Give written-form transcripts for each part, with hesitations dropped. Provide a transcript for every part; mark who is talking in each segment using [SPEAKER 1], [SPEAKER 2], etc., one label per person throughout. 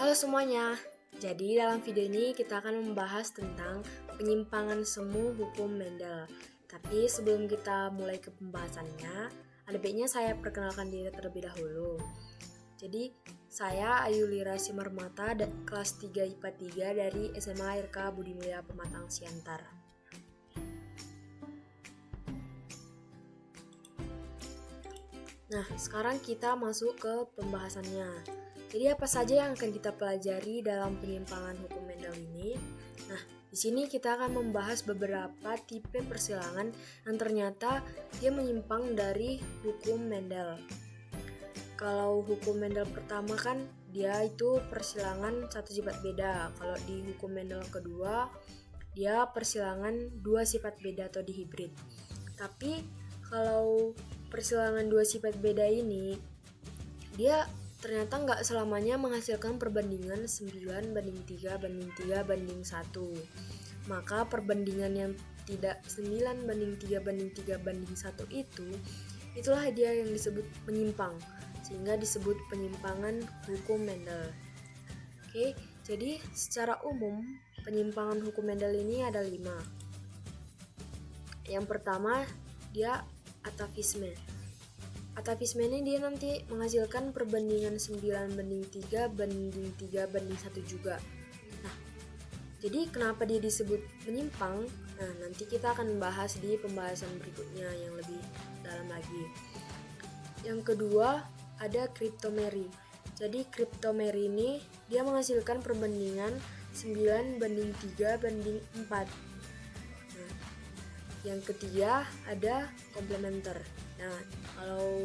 [SPEAKER 1] Halo semuanya, jadi dalam video ini kita akan membahas tentang penyimpangan semu hukum Mendel. Tapi sebelum kita mulai ke pembahasannya, ada baiknya saya perkenalkan diri terlebih dahulu. Jadi, saya Ayu Lira Simarmata, kelas 3 IPA 3 dari SMA RK Budi Mulia Pematang Siantar. Nah, sekarang kita masuk ke pembahasannya. Jadi apa saja yang akan kita pelajari dalam penyimpangan hukum Mendel ini? Nah, di sini kita akan membahas beberapa tipe persilangan yang ternyata dia menyimpang dari hukum Mendel. Kalau hukum Mendel pertama kan dia itu persilangan satu sifat beda. Kalau di hukum Mendel kedua dia persilangan dua sifat beda atau dihibrid. Tapi kalau persilangan dua sifat beda ini dia ternyata nggak selamanya menghasilkan perbandingan 9 banding 3 banding 3 banding 1. Maka perbandingan yang tidak 9 banding 3 banding 3 banding 1 itulah dia yang disebut menyimpang, sehingga disebut penyimpangan hukum Mendel. Oke, jadi secara umum penyimpangan hukum Mendel ini ada 5. Yang pertama dia atavisme. Atavisme ini dia nanti menghasilkan perbandingan 9 banding 3 banding 3 banding 1 juga. Nah, jadi kenapa dia disebut menyimpang? Nah, nanti kita akan bahas di pembahasan berikutnya yang lebih dalam lagi. Yang kedua, ada kriptomeri. Jadi kriptomeri ini dia menghasilkan perbandingan 9 banding 3 banding 4. Nah, yang ketiga ada komplementer. Nah, kalau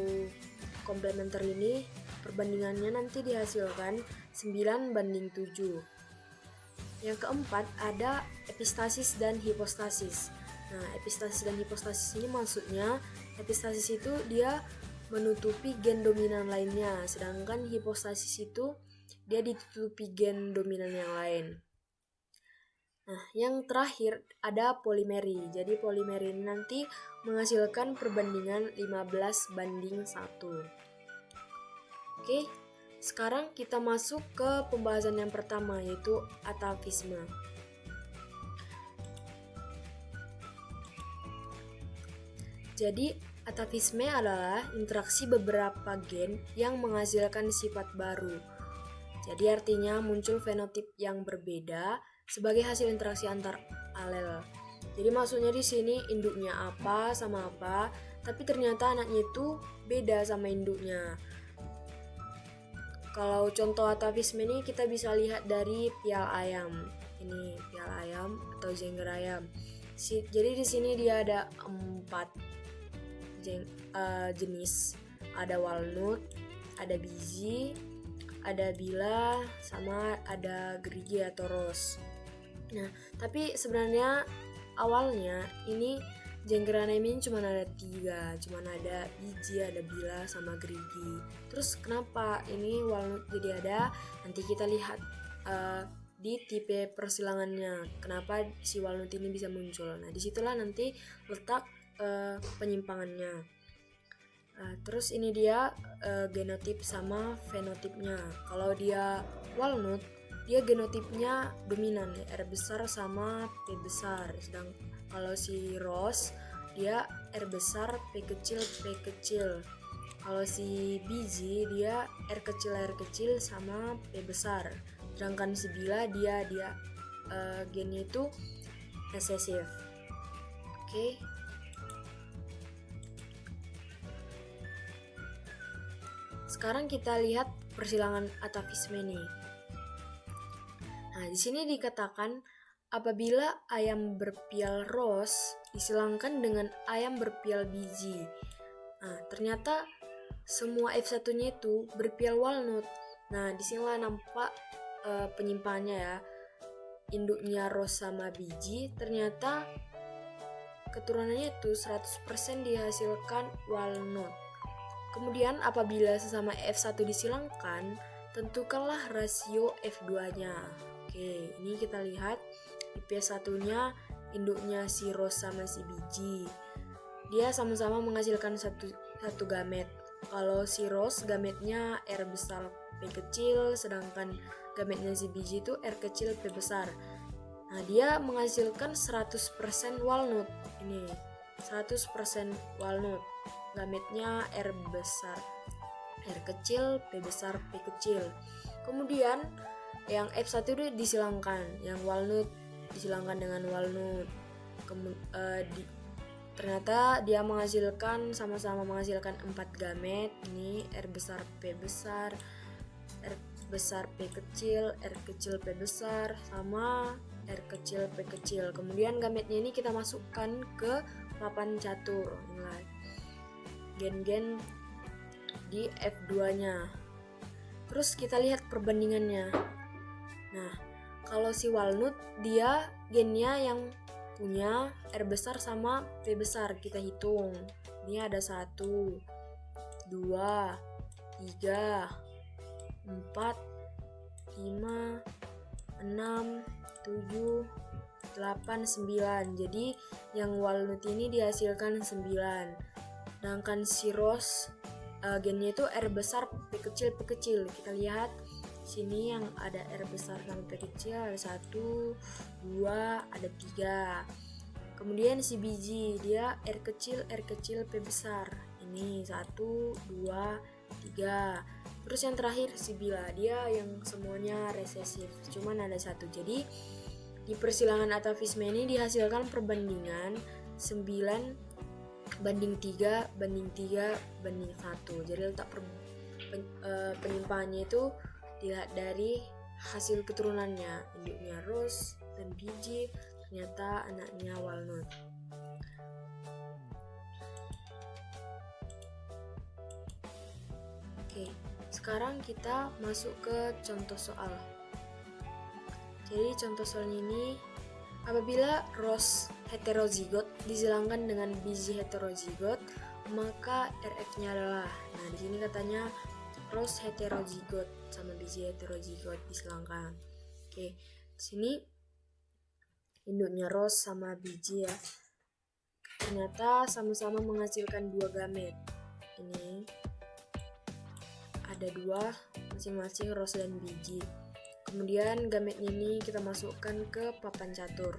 [SPEAKER 1] komplementer ini perbandingannya nanti dihasilkan 9 banding 7. Yang keempat ada epistasis dan hipostasis. Nah, epistasis dan hipostasis ini maksudnya epistasis itu dia menutupi gen dominan lainnya, sedangkan hipostasis itu dia ditutupi gen dominan yang lain. Nah, yang terakhir ada polimeri. Jadi polimeri ini nanti menghasilkan perbandingan 15 banding 1. Oke, sekarang kita masuk ke pembahasan yang pertama, yaitu atavisme. Jadi atavisme adalah interaksi beberapa gen yang menghasilkan sifat baru. Jadi artinya muncul fenotip yang berbeda sebagai hasil interaksi antar alel. Jadi maksudnya di sini induknya apa sama apa, tapi ternyata anaknya itu beda sama induknya. Kalau contoh atavisme ini kita bisa lihat dari pial ayam. Ini pial ayam atau jengger ayam. Jadi di sini dia ada 4 jenis. Ada walnut, ada biji, ada bila, sama ada gerigi atau rose. Nah, tapi sebenarnya awalnya ini jengger ayam ini cuma ada 3, cuma ada biji, ada bila, sama gerigi. Terus kenapa ini walnut jadi ada? Nanti kita lihat di tipe persilangannya, kenapa si walnut ini bisa muncul. Nah, disitulah nanti letak penyimpangannya. Terus ini dia genotip sama fenotipnya. Kalau dia walnut, dia genotipnya dominan, R besar sama P besar. Sedang kalau si rose, dia R besar, P kecil. Kalau si biji, dia R kecil sama P besar. Sedangkan si bila dia gennya itu resesif. Oke. Sekarang kita lihat persilangan atavisme ini. Nah, di sini dikatakan apabila ayam berpial rose disilangkan dengan ayam berpial biji. Nah, ternyata semua F1-nya itu berpial walnut. Nah, disinilah nampak penyimpangannya ya. Induknya rose sama biji, ternyata keturunannya itu 100% dihasilkan walnut. Kemudian apabila sesama F1 disilangkan, tentukanlah rasio F2-nya. Oke, ini kita lihat di P1-nya induknya si rose sama si biji. Dia sama-sama menghasilkan satu gamet. Kalau si Rose gametnya R besar P kecil, sedangkan gametnya si biji itu R kecil P besar. Nah, dia menghasilkan 100% walnut. Ini 100% walnut. Gametnya R besar R kecil, P besar, P kecil. Kemudian yang F1 itu disilangkan, yang walnut disilangkan dengan walnut. Ternyata dia sama-sama menghasilkan 4 gamet. Ini R besar P besar, R besar P kecil, R kecil P besar, sama R kecil P kecil. Kemudian gametnya ini kita masukkan ke papan catur. Inilah gen-gen di F2-nya. Terus kita lihat perbandingannya. Nah, kalau si walnut dia gennya yang punya R besar sama P besar, kita hitung. Ini ada 1, 2, 3, 4, 5, 6, 7, 8, 9. Jadi yang walnut ini dihasilkan 9. Sedangkan si Rose gennya itu R besar P kecil P kecil. Kita lihat sini yang ada R besar sama P kecil ada 1, 2, ada 3. Kemudian si biji dia R kecil P besar. Ini 1, 2, 3. Terus yang terakhir si Bila, dia yang semuanya resesif, cuman ada 1. Jadi di persilangan atavisme ini dihasilkan perbandingan 9 banding 3 banding 3 banding 1. Jadi letak penyimpahannya itu dilihat dari hasil keturunannya, induknya Rose dan biji, ternyata anaknya walnut. Oke, sekarang kita masuk ke contoh soal. Jadi contoh soalnya ini, apabila Rose heterozigot disilangkan dengan biji heterozigot, maka RF-nya adalah. Nah, di sini katanya Rose heterozigot sama biji heterozigot disilangkan. Oke, di sini induknya Rose sama biji ya. Ternyata sama-sama menghasilkan 2 gamet. Ini ada 2 masing-masing Rose dan biji. Kemudian gametnya ini kita masukkan ke papan catur.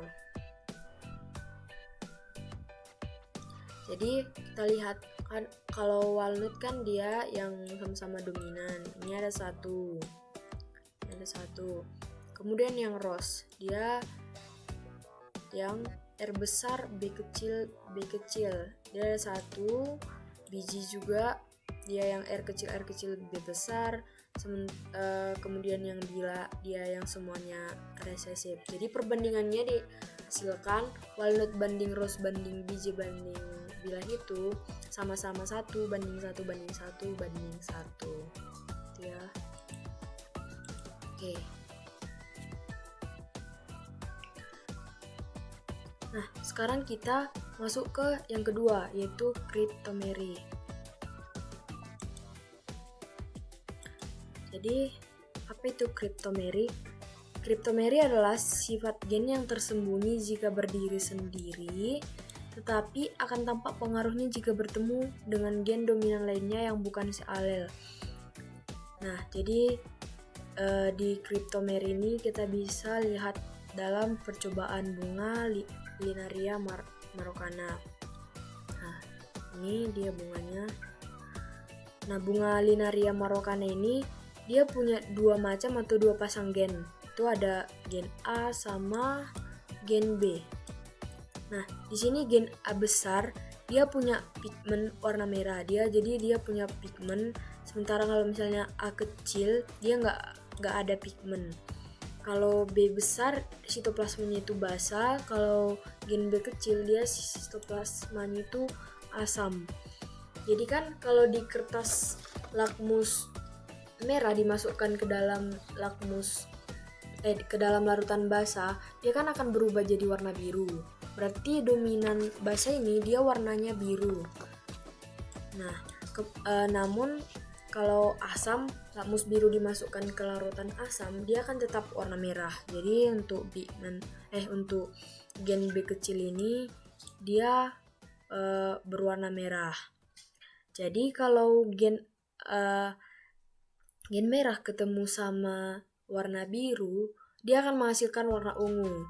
[SPEAKER 1] Jadi kita lihat kan, kalau walnut kan dia yang sama-sama dominan. Ini ada 1. Kemudian yang Rose dia yang R besar B kecil B kecil. Dia ada 1. Biji juga dia yang R kecil B besar. Kemudian yang Bila dia yang semuanya resesif. Jadi perbandingannya dihasilkan walnut banding Rose banding biji banding Bila itu sama-sama 1 banding 1 banding 1 banding 1 gitu ya. Oke. Nah, sekarang kita masuk ke yang kedua, yaitu cryptomery. Jadi, apa itu cryptomery? Cryptomery adalah sifat gen yang tersembunyi jika berdiri sendiri, tetapi akan tampak pengaruhnya jika bertemu dengan gen dominan lainnya yang bukan sealel. Nah, jadi di cryptomery ini kita bisa lihat dalam percobaan bunga Linaria marocana. Nah, ini dia bunganya. Nah, bunga Linaria marocana ini dia punya 2 macam atau 2 pasang gen. Itu ada gen A sama gen B. Nah, di sini gen A besar dia punya pigmen warna merah. Jadi dia punya pigmen. Sementara kalau misalnya A kecil dia nggak ada pigmen. Kalau B besar sitoplasmanya itu basa. Kalau gen B kecil dia sitoplasmanya itu asam. Jadi kan kalau di kertas lakmus merah dimasukkan ke dalam ke dalam larutan basa, dia kan akan berubah jadi warna biru. Berarti dominan basa ini dia warnanya biru. Nah, namun kalau asam, lakmus biru dimasukkan ke larutan asam, dia akan tetap warna merah. Jadi untuk untuk gen B kecil ini dia berwarna merah. Jadi kalau gen merah ketemu sama warna biru, dia akan menghasilkan warna ungu.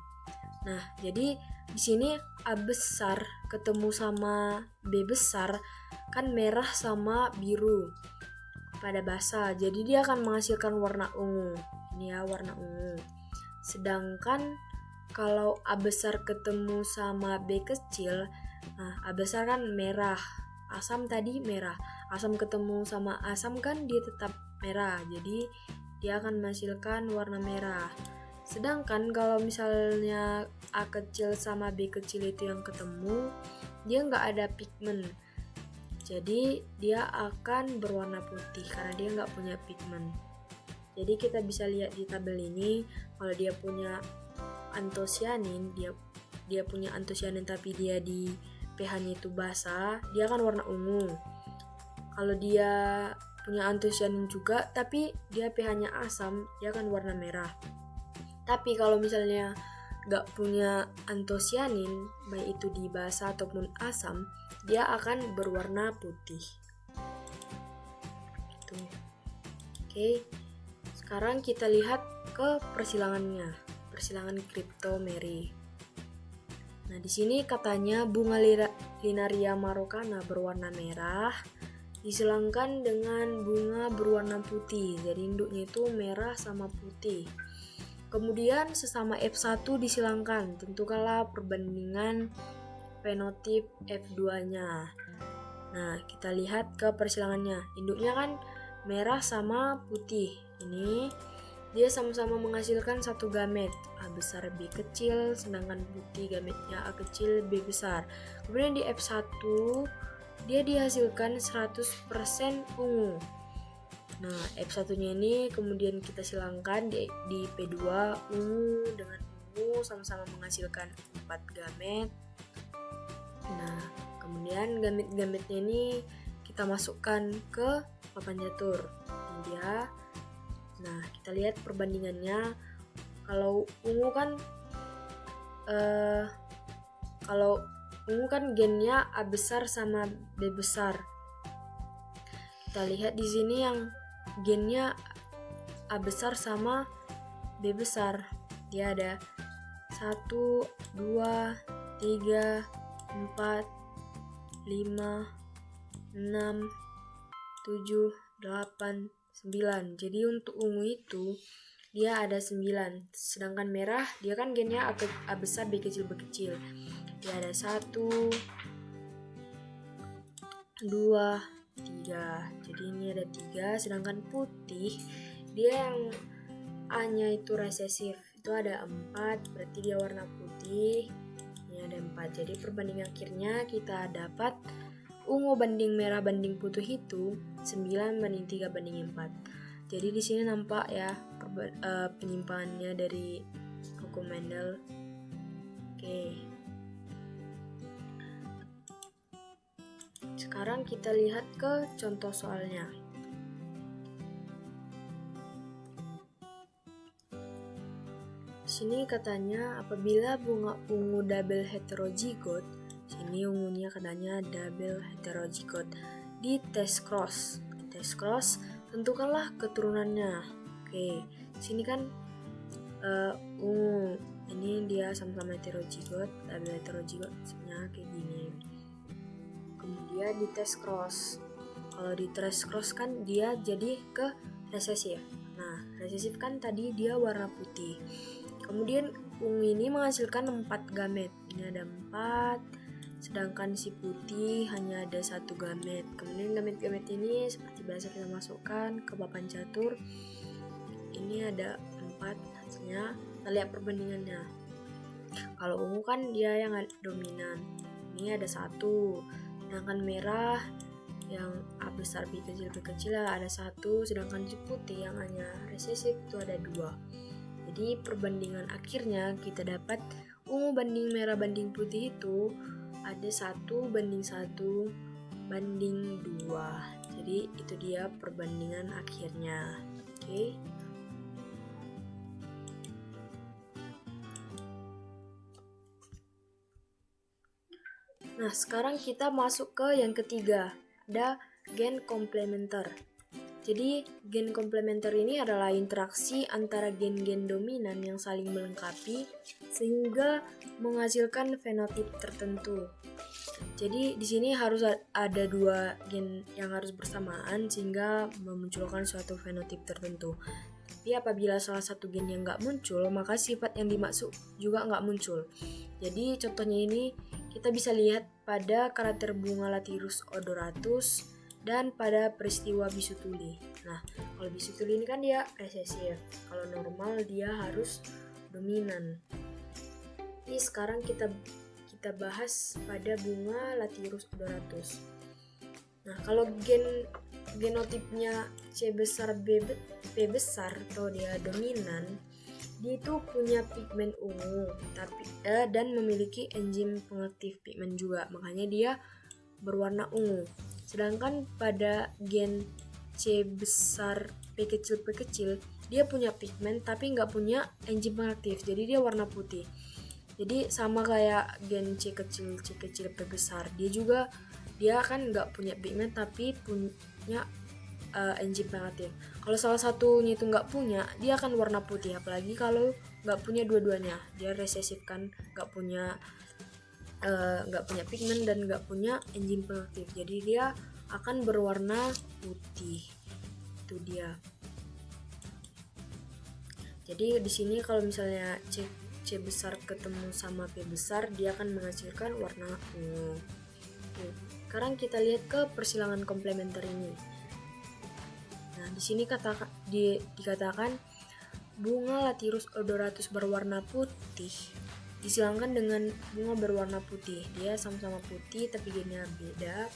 [SPEAKER 1] Nah, jadi di sini A besar ketemu sama B besar kan merah sama biru pada basa. Jadi dia akan menghasilkan warna ungu. Ini ya warna ungu. Sedangkan kalau A besar ketemu sama B kecil, nah A besar kan merah. Asam tadi merah. Asam ketemu sama asam kan dia tetap merah. Jadi dia akan menghasilkan warna merah. Sedangkan kalau misalnya A kecil sama B kecil itu yang ketemu, dia nggak ada pigmen. Jadi dia akan berwarna putih karena dia nggak punya pigmen. Jadi kita bisa lihat di tabel ini, kalau dia punya antosianin, dia punya antosianin tapi dia di pH-nya itu basa, dia akan warna ungu. Kalau dia punya antosianin juga tapi dia pH-nya asam, dia akan warna merah. Tapi kalau misalnya nggak punya antosianin, baik itu di basa ataupun asam, dia akan berwarna putih. Gitu. Oke. Sekarang kita lihat ke persilangannya, persilangan cryptomeri. Nah, di sini katanya bunga Linaria marocana berwarna merah disilangkan dengan bunga berwarna putih. Jadi induknya itu merah sama putih. Kemudian sesama F1 disilangkan, tentukanlah perbandingan fenotip F2-nya. Nah, kita lihat ke persilangannya. Induknya kan merah sama putih. Ini dia sama-sama menghasilkan satu gamet, A besar B kecil, sedangkan putih gametnya A kecil B besar. Kemudian di F1 dia dihasilkan 100% ungu. Nah, F1-nya ini kemudian kita silangkan di P2, ungu dengan ungu sama-sama menghasilkan 4 gamet. Nah, kemudian gamet-gametnya ini kita masukkan ke papan catur. Ini dia. Nah, kita lihat perbandingannya. Kalau ungu kan gennya A besar sama B besar. Kita lihat di sini yang gennya A besar sama B besar. Dia ada 1, 2, 3, 4, 5, 6, 7, 8, 9. Jadi untuk ungu itu dia ada 9. Sedangkan merah dia kan gennya A besar B kecil B kecil. Dia ada 1, 2, 3. Jadi ini ada 3. Sedangkan putih dia yang A-nya itu resesif. Itu ada 4. Berarti dia warna putih. Ini ada 4. Jadi perbandingan akhirnya kita dapat ungu banding merah banding putih itu 9:3:4. Jadi di sini nampak ya penyimpangannya dari hukum Mendel. Oke. Sekarang kita lihat ke contoh soalnya. Di sini katanya apabila bunga ungu double heterozigot, sini ungunya katanya double heterozigot. Di tes cross. Tentukanlah keturunannya. Oke, sini kan ungu. Ini dia sama-sama heterozigot, double heterozigot, sebenarnya kayak gini. Kemudian di tes cross. Kalau di tes cross kan dia jadi ke resesif. Nah, resesif kan tadi dia warna putih. Kemudian ungu ini menghasilkan 4 gamet. Ini ada 4. Sedangkan si putih hanya ada 1 gamet. Kemudian gamet-gamet ini seperti biasa kita masukkan ke papan catur. Ini ada 4 hasilnya. Kita lihat perbandingannya. Kalau ungu kan dia yang dominan. Ini ada 1. Sedangkan merah yang A besar B kecil ada 1. Sedangkan si putih yang hanya resesif itu ada 2. Jadi perbandingan akhirnya kita dapat ungu banding merah banding putih itu ada 1:1:2. Jadi itu dia perbandingan akhirnya. Oke. Nah, sekarang kita masuk ke yang ketiga. Ada gen komplementer. Jadi gen komplementer ini adalah interaksi antara gen-gen dominan yang saling melengkapi sehingga menghasilkan fenotip tertentu. Jadi di sini harus ada dua gen yang harus bersamaan sehingga memunculkan suatu fenotip tertentu. Tapi apabila salah satu gen yang nggak muncul, maka sifat yang dimaksud juga nggak muncul. Jadi contohnya ini kita bisa lihat pada karakter bunga Lathyrus odoratus dan pada peristiwa bisu tuli. Nah, kalau bisu tuli ini kan dia resesif. Kalau normal dia harus dominan. Ini sekarang kita bahas pada bunga Lathyrus odoratus. Nah, kalau genotipnya C besar B besar atau dia dominan, dia itu punya pigmen ungu dan memiliki enzim pengaktif pigmen juga. Makanya dia berwarna ungu. Sedangkan pada gen C besar P kecil dia punya pigmen tapi nggak punya enzim pengaktif, jadi dia warna putih. Jadi sama kayak gen C kecil P besar, dia kan nggak punya pigmen tapi punya enzim pengaktif. Kalau salah satunya itu nggak punya, dia akan warna putih. Apalagi kalau nggak punya dua-duanya, dia resesif kan, nggak punya pigmen dan nggak punya enzim pengaktif, jadi dia akan berwarna putih. Itu dia. Jadi di sini kalau misalnya C besar ketemu sama P besar, dia akan menghasilkan warna ungu. Sekarang kita lihat ke persilangan komplementer ini. Nah, di sini dikatakan bunga Lathyrus odoratus berwarna putih disilangkan dengan bunga berwarna putih. Dia sama-sama putih tapi gennya beda,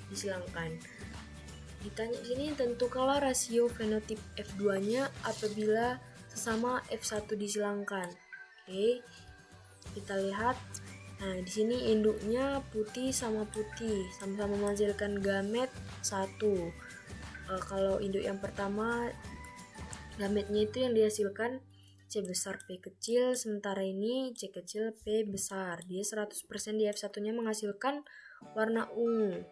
[SPEAKER 1] disilangkan. Ditanya di sini tentukanlah rasio fenotip F2-nya apabila sesama F1 disilangkan. Oke. Kita lihat. Nah, di sini induknya putih sama putih, sama-sama menghasilkan gamet 1. Kalau induk yang pertama, gametnya itu yang dihasilkan C besar P kecil, sementara ini C kecil P besar. Dia 100% di F1-nya menghasilkan warna ungu.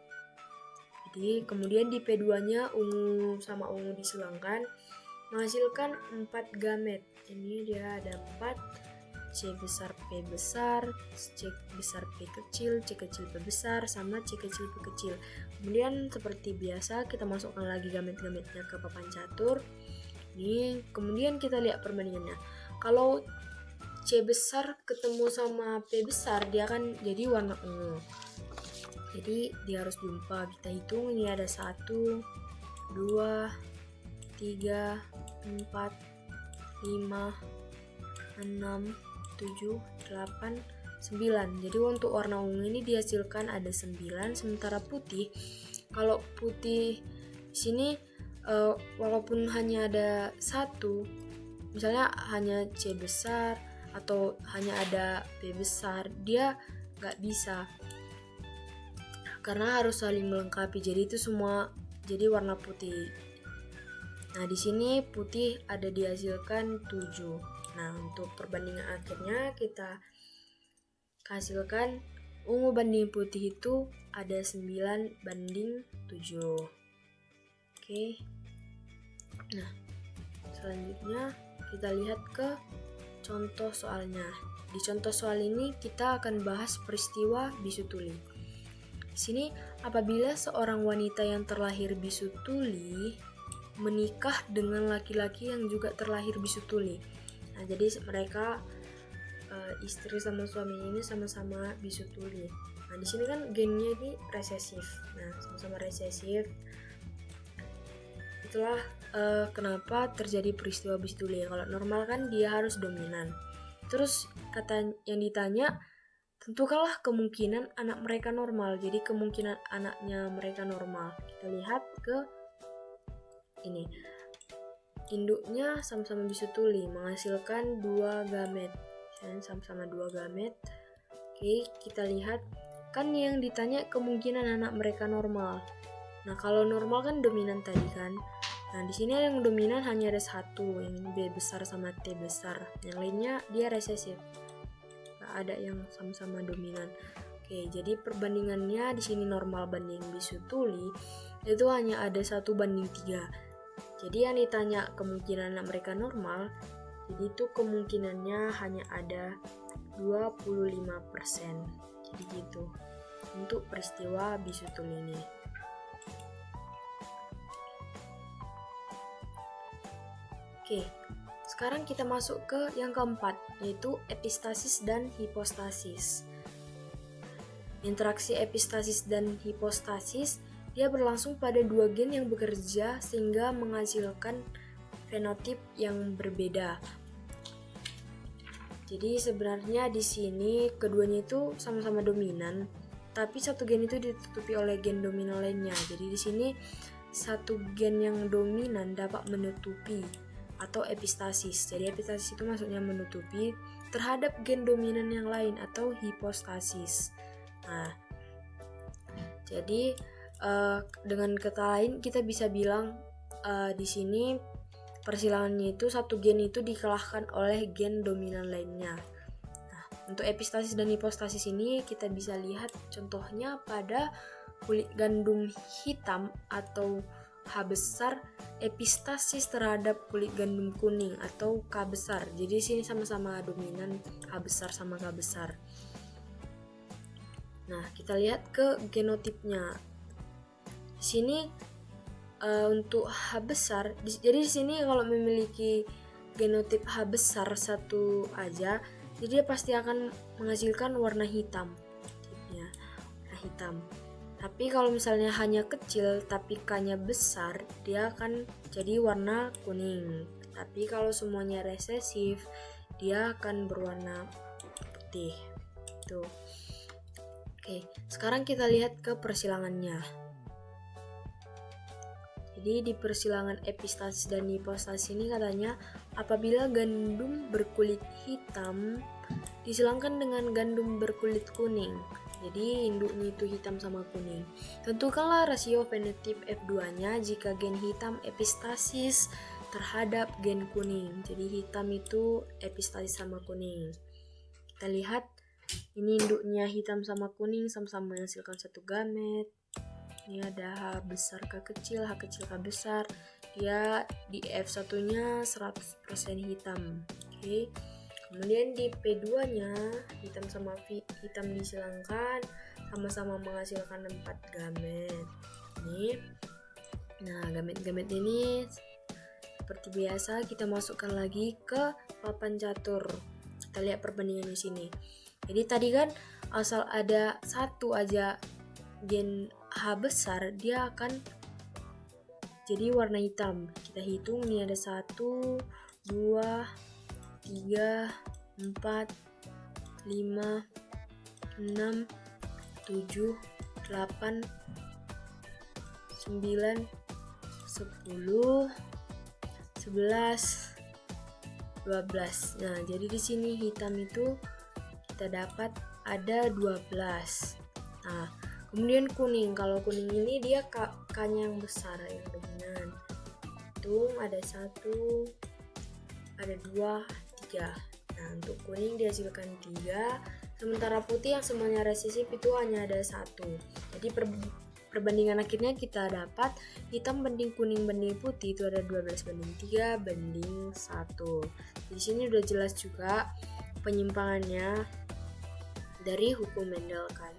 [SPEAKER 1] Jadi kemudian di P2-nya ungu sama ungu disilangkan menghasilkan 4 gamet. Ini dia ada 4, C besar P besar, C besar P kecil, C kecil P besar, sama C kecil P kecil. Kemudian seperti biasa kita masukkan lagi gamet-gametnya ke papan catur. Ini kemudian kita lihat perbandingannya. Kalau C besar ketemu sama P besar, dia akan jadi warna ungu. Jadi dia harus jumpa. Kita hitung, ini ada 1, 2, 3, 4, 5, 6, 7, 8, 9. Jadi untuk warna ungu ini dihasilkan ada 9, sementara putih, kalau putih di sini walaupun hanya ada 1, misalnya hanya C besar atau hanya ada P besar, dia nggak bisa karena harus saling melengkapi. Jadi itu semua jadi warna putih. Nah, di sini putih ada dihasilkan 7. Nah, untuk perbandingan akhirnya kita hasilkan ungu banding putih itu ada 9:7. Oke. Nah, selanjutnya kita lihat ke contoh soalnya. Di contoh soal ini kita akan bahas peristiwa bisu tuli. Di sini apabila seorang wanita yang terlahir bisu tuli menikah dengan laki-laki yang juga terlahir bisu tuli. Nah, jadi mereka istri sama suaminya ini sama-sama bisu tuli. Nah, di sini kan gennya ini resesif. Nah, sama-sama resesif. Itulah kenapa terjadi peristiwa bisu tuli. Kalau normal kan dia harus dominan. Terus kata yang ditanya, tentukanlah kemungkinan anak mereka normal. Jadi kemungkinan anaknya mereka normal. Kita lihat ke ini. Induknya sama-sama bisu tuli, menghasilkan 2 gamet. Sama-sama 2 gamet. Oke, kita lihat kan yang ditanya kemungkinan anak mereka normal. Nah, kalau normal kan dominan tadi kan. Nah, di sini yang dominan hanya ada 1, yang B besar sama T besar. Yang lainnya dia resesif. Gak ada yang sama-sama dominan. Oke, jadi perbandingannya di sini normal banding bisu tuli itu hanya ada 1:3. Jadi yang ditanya kemungkinan mereka normal, jadi itu kemungkinannya hanya ada 25%. Jadi gitu untuk peristiwa bisu tuli ini. Oke, sekarang kita masuk ke yang keempat, yaitu epistasis dan hipostasis. Interaksi epistasis dan hipostasis dia berlangsung pada dua gen yang bekerja sehingga menghasilkan fenotip yang berbeda. Jadi sebenarnya di sini keduanya itu sama-sama dominan, tapi satu gen itu ditutupi oleh gen dominan lainnya. Jadi di sini satu gen yang dominan dapat menutupi atau epistasis. Jadi epistasis itu maksudnya menutupi terhadap gen dominan yang lain atau hipostasis. Nah, jadi dengan kata lain kita bisa bilang di sini persilangannya itu satu gen itu dikalahkan oleh gen dominan lainnya. Nah, untuk epistasis dan hipostasis ini kita bisa lihat contohnya pada kulit gandum hitam atau H besar epistasis terhadap kulit gandum kuning atau K besar. Jadi di sini sama-sama dominan H besar sama K besar. Nah, kita lihat ke genotipnya. Di sini untuk H besar, jadi di sini kalau memiliki genotip H besar satu aja, jadi dia pasti akan menghasilkan warna hitam. Ya, warna hitam. Tapi kalau misalnya hanya kecil tapi K-nya besar, dia akan jadi warna kuning. Tapi kalau semuanya resesif, dia akan berwarna putih. Tuh. Oke, sekarang kita lihat ke persilangannya. Jadi di persilangan epistasis dan hipostasis ini katanya apabila gandum berkulit hitam disilangkan dengan gandum berkulit kuning. Jadi induknya itu hitam sama kuning. Tentukanlah rasio fenotip F2-nya jika gen hitam epistasis terhadap gen kuning. Jadi hitam itu epistasis sama kuning. Kita lihat ini induknya hitam sama kuning sama-sama menghasilkan satu gamet. Ini ada H besar K kecil, H kecil K besar. Dia di F1-nya 100% hitam. Oke. Kemudian di P2-nya hitam sama hitam disilangkan sama-sama menghasilkan 4 gamet. Ini. Nah, gamet-gamet ini seperti biasa kita masukkan lagi ke papan catur. Kita lihat perbandingan di sini. Jadi tadi kan asal ada satu aja gen H besar, dia akan jadi warna hitam. Kita hitung nih ada 1, 2, 3, 4, 5, 6, 7, 8, 9, 10, 11, 12. Nah, jadi di sini hitam itu kita dapat ada 12. Nah, kemudian kuning. Kalau kuning ini dia K-nya yang besar, yang dominan. Hitung ada 1, ada 2, 3. Nah, untuk kuning dihasilkan 3, sementara putih yang semuanya resesif itu hanya ada 1. Jadi perbandingan akhirnya kita dapat hitam banding kuning banding putih itu ada 12:3:1. Di sini udah jelas juga penyimpangannya dari hukum Mendel kan.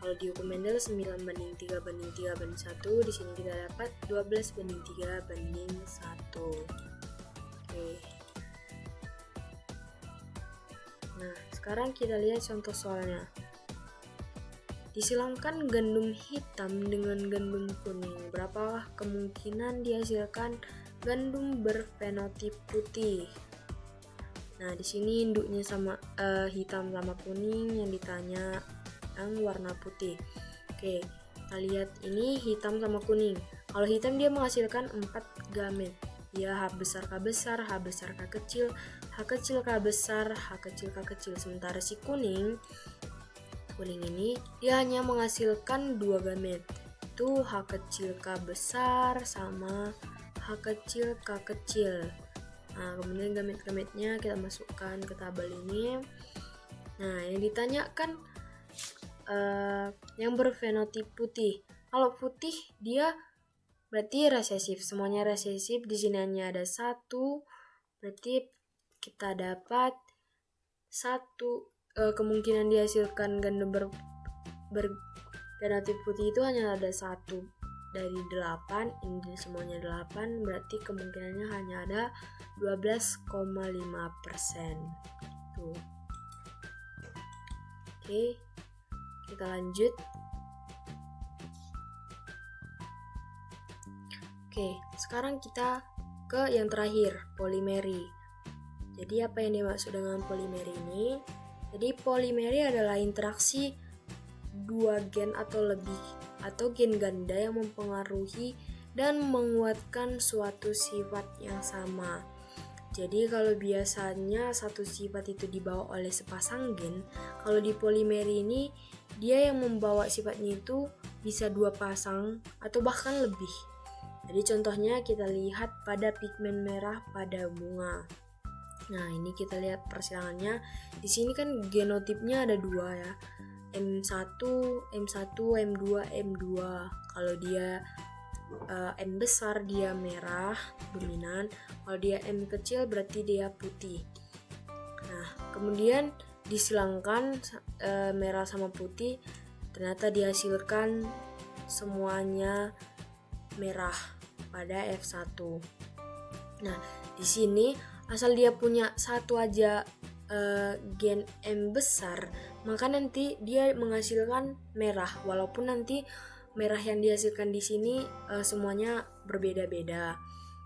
[SPEAKER 1] Kalau di hukum Mendel 9:3:3:1, di sini kita dapat 12:3:1. Oke. Nah, sekarang kita lihat contoh soalnya. Disilangkan gandum hitam dengan gandum kuning, berapa kemungkinan dihasilkan gandum berfenotip putih? Nah, di sini induknya sama hitam sama kuning, yang ditanya yang warna putih. Oke, kita lihat ini hitam sama kuning. Kalau hitam dia menghasilkan 4 gamet. Dia H besar K besar, H besar K kecil, H kecil K besar, H kecil K kecil. Sementara si kuning ini dia hanya menghasilkan 2 gamet. Itu H kecil K besar sama H kecil K kecil. Nah, kemudian gamet-gametnya kita masukkan ke tabel ini. Nah, yang ditanyakan yang berfenotip putih. Kalau putih dia berarti resesif, semuanya resesif. Di sini hanya ada 1, berarti kita dapat 1 kemungkinan dihasilkan ganda berfenotip putih itu hanya ada 1 dari 8. Ini semuanya 8, berarti kemungkinannya hanya ada 12,5%. Tuh. Oke, kita lanjut. Oke, sekarang kita ke yang terakhir, polimeri. Jadi apa yang dimaksud dengan polimeri ini? Jadi polimeri adalah interaksi 2 gen atau lebih atau gen ganda yang mempengaruhi dan menguatkan suatu sifat yang sama. Jadi kalau biasanya satu sifat itu dibawa oleh sepasang gen, kalau di polimeri ini dia yang membawa sifatnya itu bisa 2 pasang atau bahkan lebih. Jadi contohnya kita lihat pada pigmen merah pada bunga. Nah, ini kita lihat persilangannya. Di sini kan genotipnya ada 2 ya. M1, M2, M2. Kalau dia M besar dia merah dominan, kalau dia M kecil berarti dia putih. Nah, kemudian disilangkan merah sama putih, ternyata dihasilkan semuanya merah pada F1. Nah, di sini asal dia punya 1 aja gen M besar, maka nanti dia menghasilkan merah, walaupun nanti merah yang dihasilkan di sini semuanya berbeda-beda.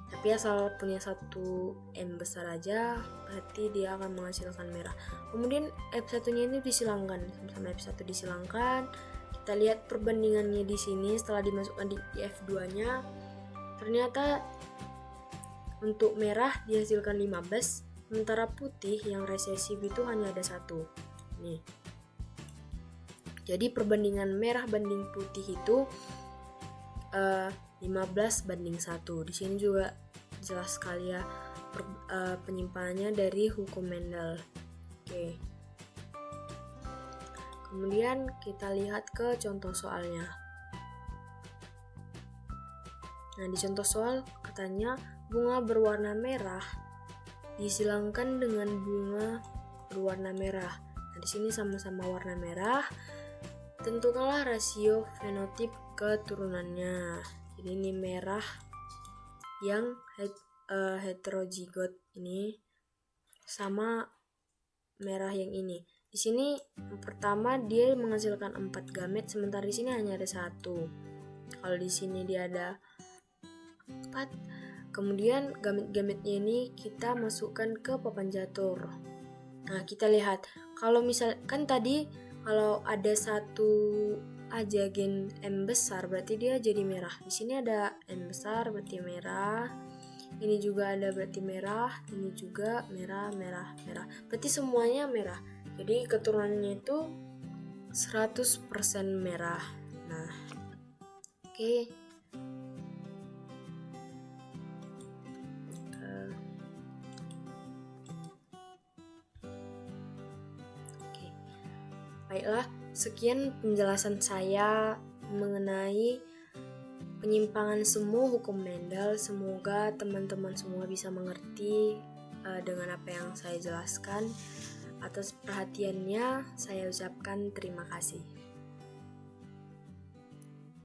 [SPEAKER 1] Tapi asal punya 1 M besar aja, berarti dia akan menghasilkan merah. Kemudian F1-nya ini disilangkan, sama F1 disilangkan. Kita lihat perbandingannya di sini setelah dimasukkan di F2-nya. Ternyata untuk merah dihasilkan 15, sementara putih yang resesif itu hanya ada 1. Nih. Jadi perbandingan merah banding putih itu 15:1. Di sini juga jelas sekali ya penyimpanannya dari hukum Mendel. Oke. Kemudian kita lihat ke contoh soalnya. Nah, di contoh soal katanya bunga berwarna merah disilangkan dengan bunga berwarna merah. Nah, di sini sama-sama warna merah. Tentukanlah rasio fenotip keturunannya. Jadi ini merah yang heterozigot ini sama merah yang ini. Di sini yang pertama dia menghasilkan 4 gamet, sementara di sini hanya ada 1. Kalau di sini dia ada 4. Kemudian gamet-gametnya ini kita masukkan ke papan catur. Nah, kita lihat kalau misalkan tadi kalau ada 1 aja gen M besar berarti dia jadi merah. Di sini ada M besar berarti merah. Ini juga ada berarti merah, ini juga merah, merah, merah. Berarti semuanya merah. Jadi keturunannya itu 100% merah. Nah, oke. Baiklah, sekian penjelasan saya mengenai penyimpangan semu hukum Mendel. Semoga teman-teman semua bisa mengerti dengan apa yang saya jelaskan. Atas perhatiannya, saya ucapkan terima kasih.